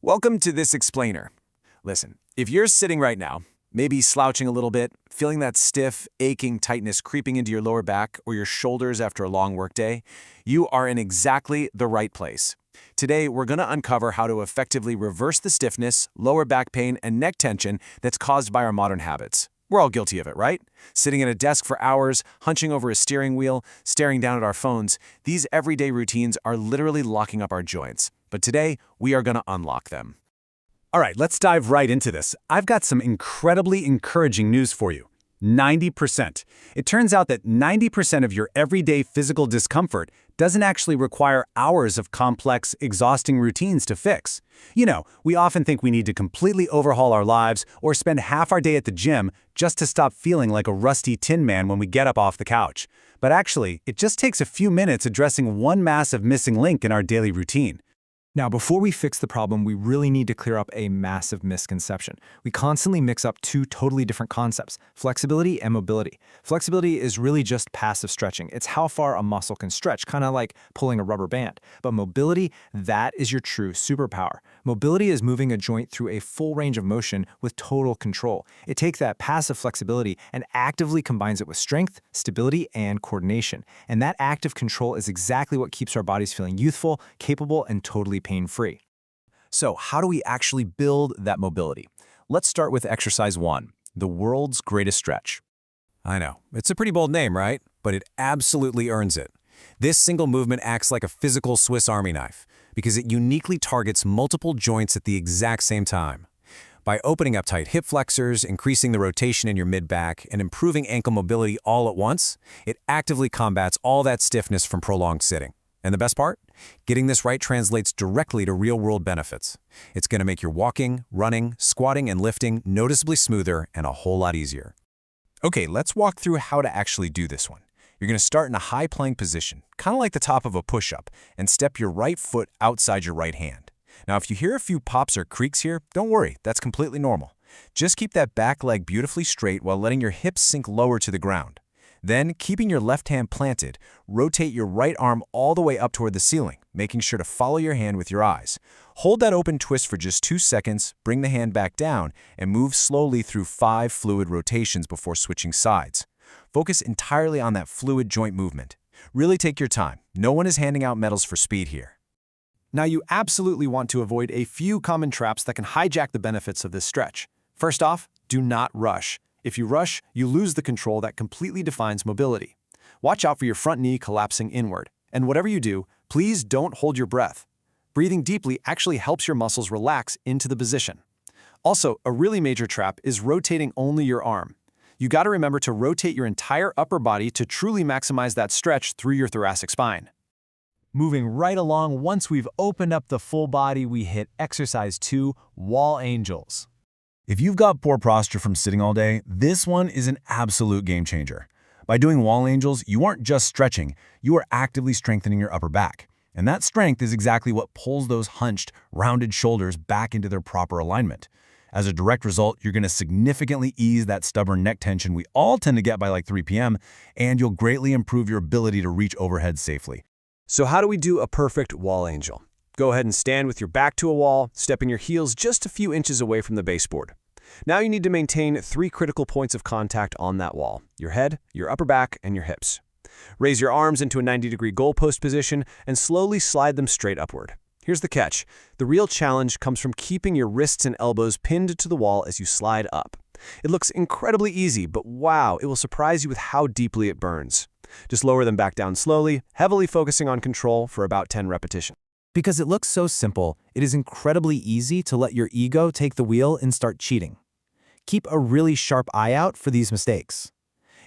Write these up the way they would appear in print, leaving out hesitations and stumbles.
Welcome to this explainer. Listen, if you're sitting right now, maybe slouching a little bit, feeling that stiff, aching tightness creeping into your lower back or your shoulders after a long workday, you are in exactly the right place. Today, we're going to uncover how to effectively reverse the stiffness, lower back pain, and neck tension that's caused by our modern habits. We're all guilty of it, right? Sitting at a desk for hours, hunching over a steering wheel, staring down at our phones, these everyday routines are literally locking up our joints. But today, we are going to unlock them. All right, let's dive right into this. I've got some incredibly encouraging news for you. 90%. It turns out that 90% of your everyday physical discomfort doesn't actually require hours of complex, exhausting routines to fix. You know, we often think we need to completely overhaul our lives or spend half our day at the gym just to stop feeling like a rusty tin man when we get up off the couch. But actually, it just takes a few minutes addressing one massive missing link in our daily routine. Now, before we fix the problem, we really need to clear up a massive misconception. We constantly mix up two totally different concepts, flexibility and mobility. Flexibility is really just passive stretching. It's how far a muscle can stretch, kind of like pulling a rubber band. But mobility, that is your true superpower. Mobility is moving a joint through a full range of motion with total control. It takes that passive flexibility and actively combines it with strength, stability, and coordination. And that active control is exactly what keeps our bodies feeling youthful, capable, and totally pain-free. So, how do we actually build that mobility? Let's start with exercise 1, the world's greatest stretch. I know, it's a pretty bold name, right? But it absolutely earns it. This single movement acts like a physical Swiss Army knife because it uniquely targets multiple joints at the exact same time. By opening up tight hip flexors, increasing the rotation in your mid-back, and improving ankle mobility all at once, it actively combats all that stiffness from prolonged sitting. And the best part? Getting this right translates directly to real-world benefits. It's going to make your walking, running, squatting, and lifting noticeably smoother and a whole lot easier. Okay, let's walk through how to actually do this one. You're going to start in a high plank position, kind of like the top of a push-up, and step your right foot outside your right hand. Now, if you hear a few pops or creaks here, don't worry, that's completely normal. Just keep that back leg beautifully straight while letting your hips sink lower to the ground. Then, keeping your left hand planted, rotate your right arm all the way up toward the ceiling, making sure to follow your hand with your eyes. Hold that open twist for just 2 seconds, bring the hand back down, and move slowly through 5 fluid rotations before switching sides. Focus entirely on that fluid joint movement. Really take your time. No one is handing out medals for speed here. Now, you absolutely want to avoid a few common traps that can hijack the benefits of this stretch. First off, do not rush. If you rush, you lose the control that completely defines mobility. Watch out for your front knee collapsing inward. And whatever you do, please don't hold your breath. Breathing deeply actually helps your muscles relax into the position. Also, a really major trap is rotating only your arm. You got to remember to rotate your entire upper body to truly maximize that stretch through your thoracic spine. Moving right along, once we've opened up the full body, we hit exercise 2, wall angels. If you've got poor posture from sitting all day, this one is an absolute game changer. By doing wall angels, you aren't just stretching, you are actively strengthening your upper back. And that strength is exactly what pulls those hunched, rounded shoulders back into their proper alignment. As a direct result, you're going to significantly ease that stubborn neck tension we all tend to get by like 3 p.m., and you'll greatly improve your ability to reach overhead safely. So how do we do a perfect wall angel? Go ahead and stand with your back to a wall, stepping your heels just a few inches away from the baseboard. Now you need to maintain 3 critical points of contact on that wall: your head, your upper back, and your hips. Raise your arms into a 90-degree goalpost position and slowly slide them straight upward. Here's the catch. The real challenge comes from keeping your wrists and elbows pinned to the wall as you slide up. It looks incredibly easy, but wow, it will surprise you with how deeply it burns. Just lower them back down slowly, heavily focusing on control for about 10 repetitions. Because it looks so simple, it is incredibly easy to let your ego take the wheel and start cheating. Keep a really sharp eye out for these mistakes.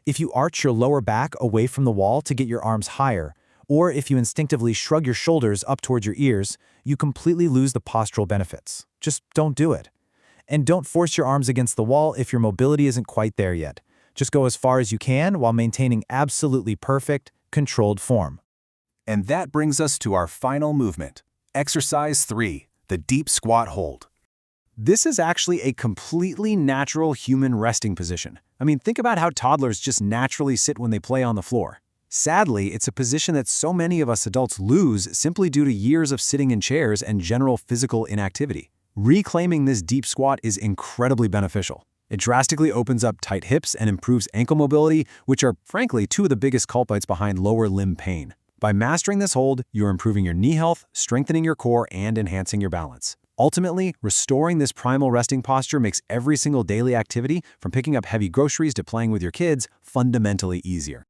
If you arch your lower back away from the wall to get your arms higher, or if you instinctively shrug your shoulders up towards your ears, you completely lose the postural benefits. Just don't do it. And don't force your arms against the wall if your mobility isn't quite there yet. Just go as far as you can while maintaining absolutely perfect, controlled form. And that brings us to our final movement, exercise 3, the deep squat hold. This is actually a completely natural human resting position. I mean, think about how toddlers just naturally sit when they play on the floor. Sadly, it's a position that so many of us adults lose simply due to years of sitting in chairs and general physical inactivity. Reclaiming this deep squat is incredibly beneficial. It drastically opens up tight hips and improves ankle mobility, which are, frankly, two of the biggest culprits behind lower limb pain. By mastering this hold, you're improving your knee health, strengthening your core, and enhancing your balance. Ultimately, restoring this primal resting posture makes every single daily activity, from picking up heavy groceries to playing with your kids, fundamentally easier.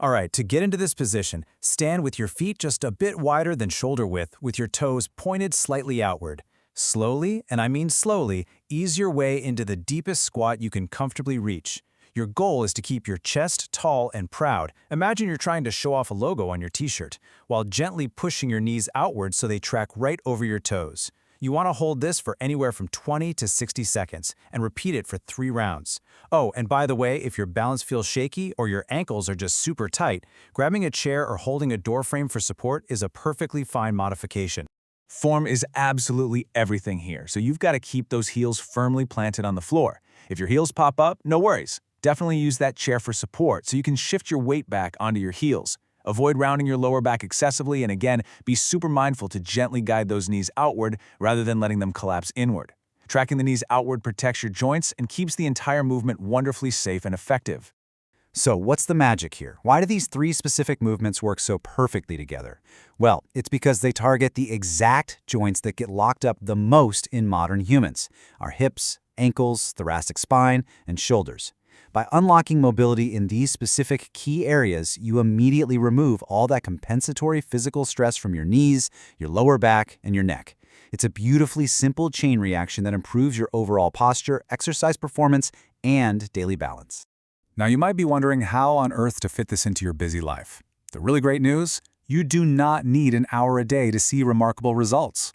All right, to get into this position, stand with your feet just a bit wider than shoulder width, with your toes pointed slightly outward. Slowly, and I mean slowly, ease your way into the deepest squat you can comfortably reach. Your goal is to keep your chest tall and proud. Imagine you're trying to show off a logo on your t-shirt, while gently pushing your knees outward so they track right over your toes. You want to hold this for anywhere from 20 to 60 seconds and repeat it for 3 rounds. Oh, and by the way, if your balance feels shaky or your ankles are just super tight, grabbing a chair or holding a door frame for support is a perfectly fine modification. Form is absolutely everything here, so you've got to keep those heels firmly planted on the floor. If your heels pop up, no worries. Definitely use that chair for support so you can shift your weight back onto your heels. Avoid rounding your lower back excessively, and again, be super mindful to gently guide those knees outward rather than letting them collapse inward. Tracking the knees outward protects your joints and keeps the entire movement wonderfully safe and effective. So what's the magic here? Why do these 3 specific movements work so perfectly together? Well, it's because they target the exact joints that get locked up the most in modern humans: our hips, ankles, thoracic spine, and shoulders. By unlocking mobility in these specific key areas, you immediately remove all that compensatory physical stress from your knees, your lower back, and your neck. It's a beautifully simple chain reaction that improves your overall posture, exercise performance, and daily balance. Now, you might be wondering how on earth to fit this into your busy life. The really great news? You do not need an hour a day to see remarkable results.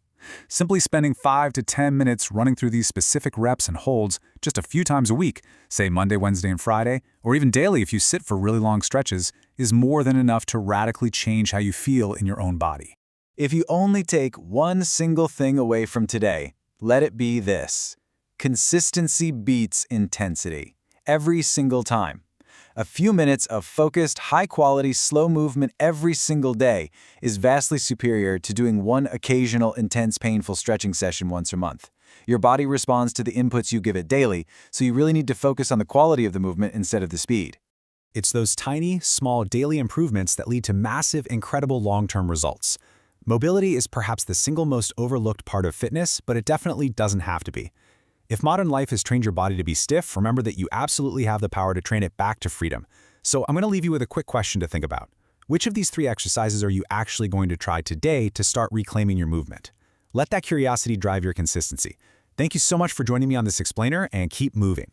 Simply spending 5 to 10 minutes running through these specific reps and holds just a few times a week, say Monday, Wednesday, and Friday, or even daily if you sit for really long stretches, is more than enough to radically change how you feel in your own body. If you only take one single thing away from today, let it be this: consistency beats intensity. Every single time. A few minutes of focused, high-quality, slow movement every single day is vastly superior to doing one occasional, intense, painful stretching session once a month. Your body responds to the inputs you give it daily, so you really need to focus on the quality of the movement instead of the speed. It's those tiny, small daily improvements that lead to massive, incredible long-term results. Mobility is perhaps the single most overlooked part of fitness, but it definitely doesn't have to be. If modern life has trained your body to be stiff, remember that you absolutely have the power to train it back to freedom. So I'm going to leave you with a quick question to think about. Which of these 3 exercises are you actually going to try today to start reclaiming your movement? Let that curiosity drive your consistency. Thank you so much for joining me on this explainer, and keep moving.